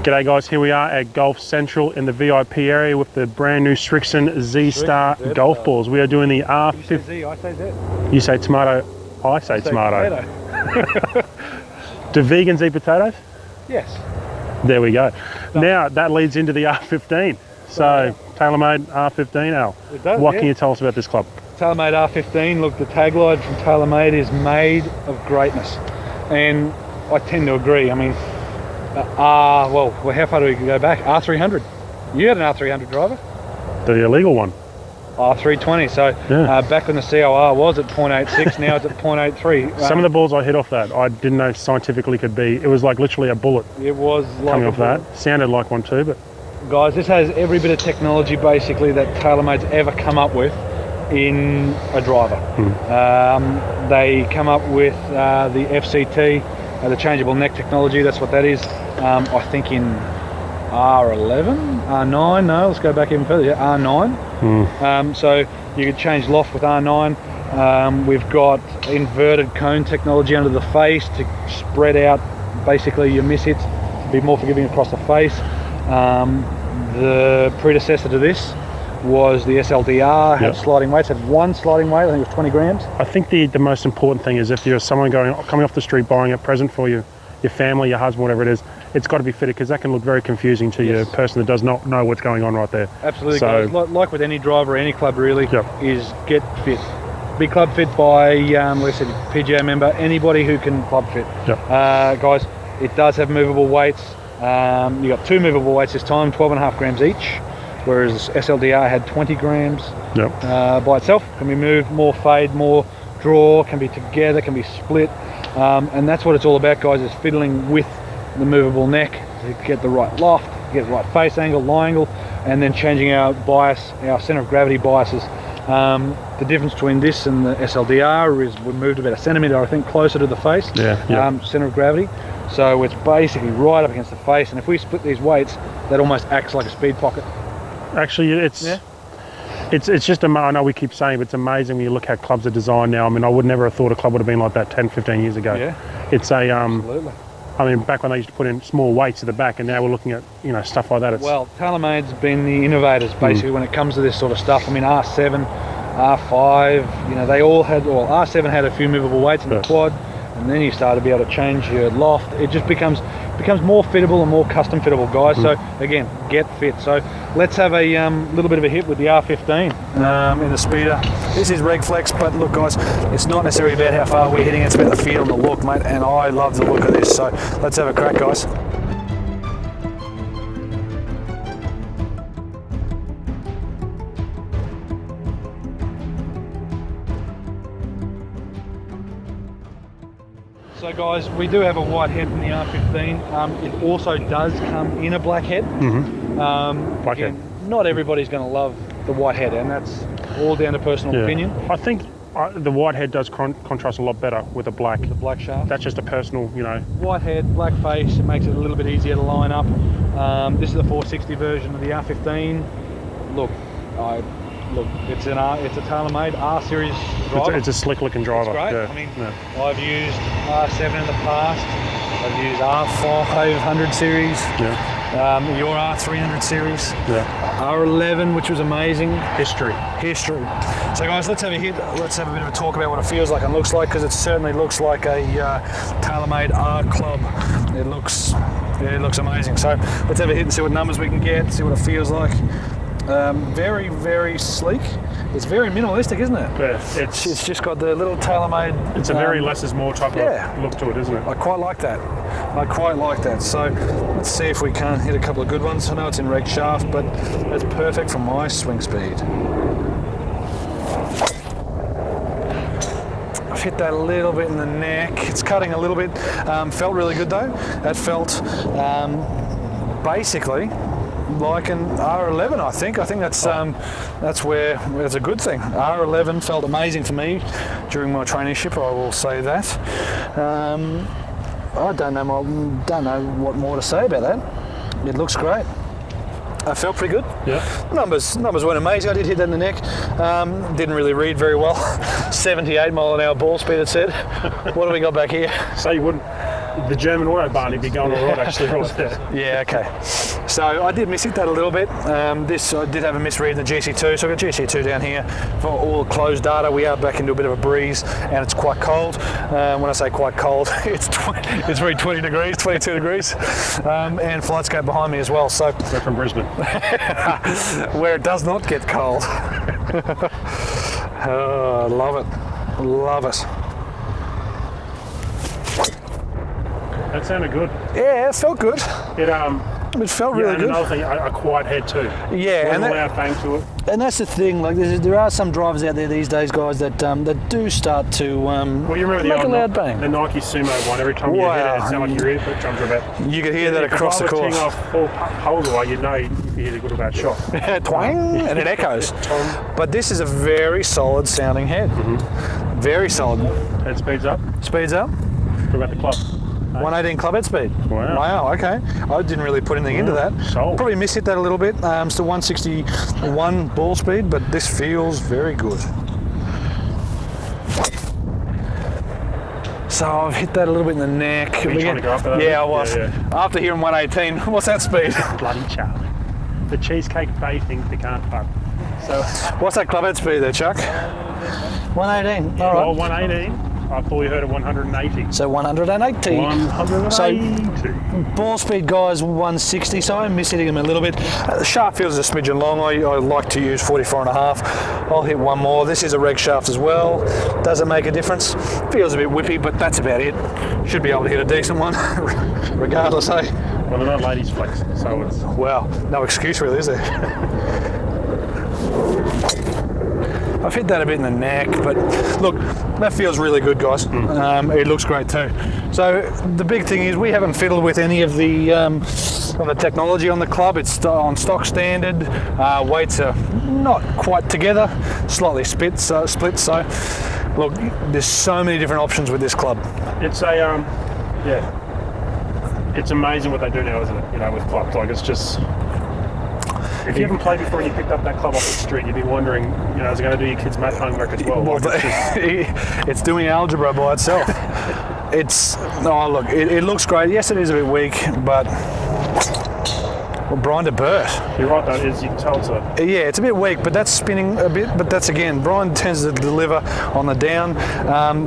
G'day guys, here we are at Golf Central in the VIP area with the brand new Strixon Z-Star golf balls. We are doing the R15. You say Z, I say Z. You say tomato, I say tomato. Do vegans eat potatoes? Yes. There we go. Now that leads into the R15. So TaylorMade R15, Al. It does, what can you tell us about this club? TaylorMade R15, look, the tagline from TaylorMade is made of greatness. And I tend to agree. I mean, well, how far do we go back? R300. You had an R300 driver. The illegal one. R320. So back when the COR was at 0.86, now it's at 0.83. Some of the balls I hit off that, I didn't know scientifically could be. It was like literally a bullet. It was like coming off that. Sounded like one too, but. Guys, this has every bit of technology basically that TaylorMade's ever come up with in a driver. They come up with the FCT, the changeable neck technology. That's what that is. I think in R11, R9, no, let's go back even further, R9. So you could change loft with R9. We've got inverted cone technology under the face to spread out basically your miss hits, to be more forgiving across the face. The predecessor to this was the SLDR, had sliding weights, had one sliding weight, I think it was 20 grams. I think the most important thing is if you're someone coming off the street buying a present for you, your family, your husband, whatever it is, it's got to be fitted because that can look very confusing to your person that does not know what's going on right there. Absolutely, so, guys, like with any driver, any club really, is get fit. Be club fit by, like I said, PGA member, anybody who can club fit. Guys, it does have movable weights. You got two movable weights this time, 12.5 grams each, whereas SLDR had 20 grams by itself. Can be moved, more fade, more draw, can be together, can be split. And that's what it's all about, guys, is fiddling with the movable neck to get the right loft, get the right face angle, lie angle, and then changing our bias, our center of gravity biases. The difference between this and the SLDR is we moved about a centimetre, I think, closer to the face, center of gravity. So it's basically right up against the face, and if we split these weights, that almost acts like a speed pocket. Actually, it's just, I know we keep saying, but it's amazing when you look how clubs are designed now. I mean, I would never have thought a club would have been like that 10, 15 years ago. It's a, absolutely. I mean, back when they used to put in small weights at the back, and now we're looking at, stuff like that. Well, TaylorMade's been the innovators, basically, when it comes to this sort of stuff. I mean, R7, R5, they all had, well, R7 had a few movable weights in the quad, and then you start to be able to change your loft. It just becomes more fittable and more custom fittable, guys. So again, get fit. So let's have a little bit of a hit with the R15 in the speeder. This is reg flex, but look, guys, it's not necessarily about how far we're hitting, it's about the feel and the look, mate, and I love the look of this. So let's have a crack, guys. So guys, we do have a white head in the R15. It also does come in a black head. Black head. Not everybody's going to love the white head, and that's all down to personal opinion. I think the white head does contrast a lot better with a black. The black shaft. That's just a personal, White head, black face, it makes it a little bit easier to line up. This is the 460 version of the R15. Look, it's a TaylorMade R series driver. It's a slick looking driver. It's great. I mean, I've used R7 in the past. I've used R500 series. Your R300 series. R11, which was amazing. History. So guys, let's have a hit. Let's have a bit of a talk about what it feels like and looks like, because it certainly looks like a TaylorMade R club. It looks amazing. So let's have a hit and see what numbers we can get, see what it feels like. Very, very sleek. It's very minimalistic, isn't it? Yeah, it's just got the little TaylorMade. It's a very less is more type of look to it, isn't it? I quite like that. So let's see if we can hit a couple of good ones. I know it's in reg shaft, but it's perfect for my swing speed. I've hit that a little bit in the neck. It's cutting a little bit. Felt really good though. That felt basically like an R11, I think that's where it's a good thing. R11 felt amazing for me during my traineeship, I will say that. I don't know what more to say about that. It looks great. I felt pretty good. Numbers weren't amazing. I did hit that in the neck. Didn't really read very well. 78 mile an hour ball speed, it said. What do we got back here? Say you wouldn't. The German Autobahn, he'd be going all right actually right there. Yeah, okay. So I did miss it that a little bit. This I did have a misread in the GC2, so I've got GC2 down here for all closed data. We are back into a bit of a breeze, and it's quite cold. When I say quite cold, it's very 20 degrees, 22 degrees, and flight scope behind me as well. So we're from Brisbane, where it does not get cold. Oh, love it, love it. That sounded good. Yeah, it felt good. It felt really good. Another thing, a quiet head too. Yeah, and a loud bang to it. And that's the thing. Like, there are some drivers out there these days, guys, that do start to well, you remember make a loud bang. The Nike Sumo one. Every time you hit it, it sounded like your ear drums are about. You could hear that across the course. If I was teeing off 4 holes away, you'd know you hit a good about shot. Twang, and it echoes. But this is a very solid sounding head. Mm-hmm. Very solid. Head speeds up. Speeds up. What about the club? 118 club head speed. Wow. Okay. I didn't really put anything into that. Sold. Probably mishit that a little bit. Still 161 ball speed, but this feels very good. So I've hit that a little bit in the neck. Were you trying to go after that? Yeah, I was. Yeah. After hearing 118, what's that speed? Bloody Charlie. The Cheesecake Bay thinks they can't fuck. So what's that club head speed there, Chuck? 118. All right. Well, 118. I thought we heard of 180. So 180. 180. So ball speed, guys, 160. So I'm mishitting him a little bit. The shaft feels a smidgen long. I like to use 44.5. I'll hit one more. This is a reg shaft as well. Doesn't make a difference. Feels a bit whippy, but that's about it. Should be able to hit a decent one, regardless, eh? Well, they're not ladies' flex, so it's... Well, no excuse really, is there? I've hit that a bit in the neck, but look, that feels really good, guys. It looks great too. So the big thing is we haven't fiddled with any of the technology on the club. It's on stock standard. Weights are not quite together, slightly split. So look, there's so many different options with this club. It's a it's amazing what they do now, isn't it? You know, with clubs, like it's just. If you haven't played before and you picked up that club off the street, you'd be wondering, you know, is it going to do your kids' math homework as well? It's doing algebra by itself. It looks great. Yes, it is a bit weak, but Brian de Burt. You're right, though. You can tell it's it's a bit weak, but that's spinning a bit. But that's again, Brian tends to deliver on the down.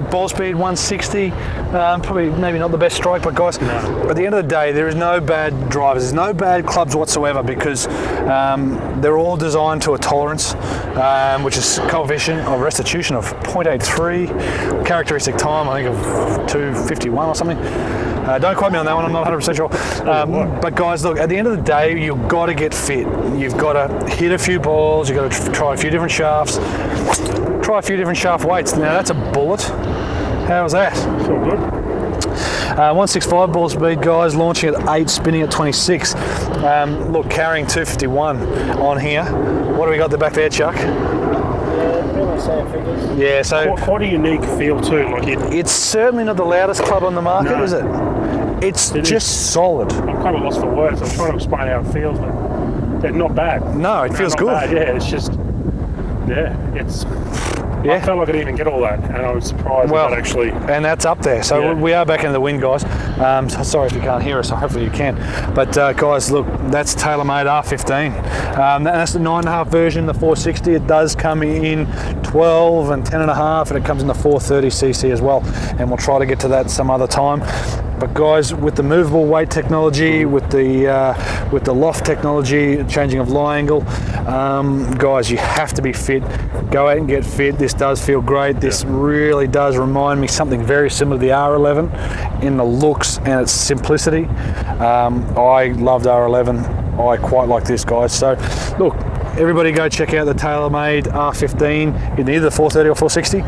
Ball speed 160. Probably maybe not the best strike, but guys, at the end of the day, there is no bad drivers. There's no bad clubs whatsoever because they're all designed to a tolerance, which is coefficient of restitution of 0.83, characteristic time I think of 2:51 or something. Don't quote me on that one, I'm not 100% sure. But guys, look, at the end of the day, you've got to get fit. You've got to hit a few balls, you've got to try a few different shafts, try a few different shaft weights. Now that's a bullet. How was that? Feel good. 165 ball speed, guys, launching at 8, spinning at 26. Look, carrying 251 on here. What do we got there back there, Chuck? Yeah, so quite a unique feel too. Like it's certainly not the loudest club on the market, is it? It's just solid. I'm kind of lost for words. I'm trying to explain how it feels, but it's not bad. No, it feels good. Bad. Yeah, it's just, I felt like I didn't even get all that, and I was surprised that actually. And that's up there. So we are back in the wind, guys. So sorry if you can't hear us. Hopefully you can. But guys, look, that's TaylorMade R15. That's the 9.5 version, the 460. It does come in 12 and 10.5, and it comes in the 430cc as well. And we'll try to get to that some other time. But guys, with the movable weight technology, with the loft technology, changing of lie angle, guys, you have to be fit. Go out and get fit. This does feel great. This really does remind me something very similar to the R11 in the looks and its simplicity. I loved R11. I quite like this, guys. So look, everybody go check out the TaylorMade R15 in either 430 or 460.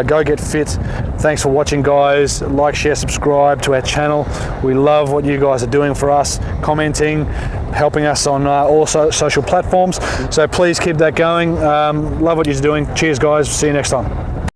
Go get fit. Thanks for watching, guys. Like, share, subscribe to our channel. We love what you guys are doing for us, commenting, helping us on all social platforms. So please keep that going. Love what you're doing. Cheers, guys. See you next time.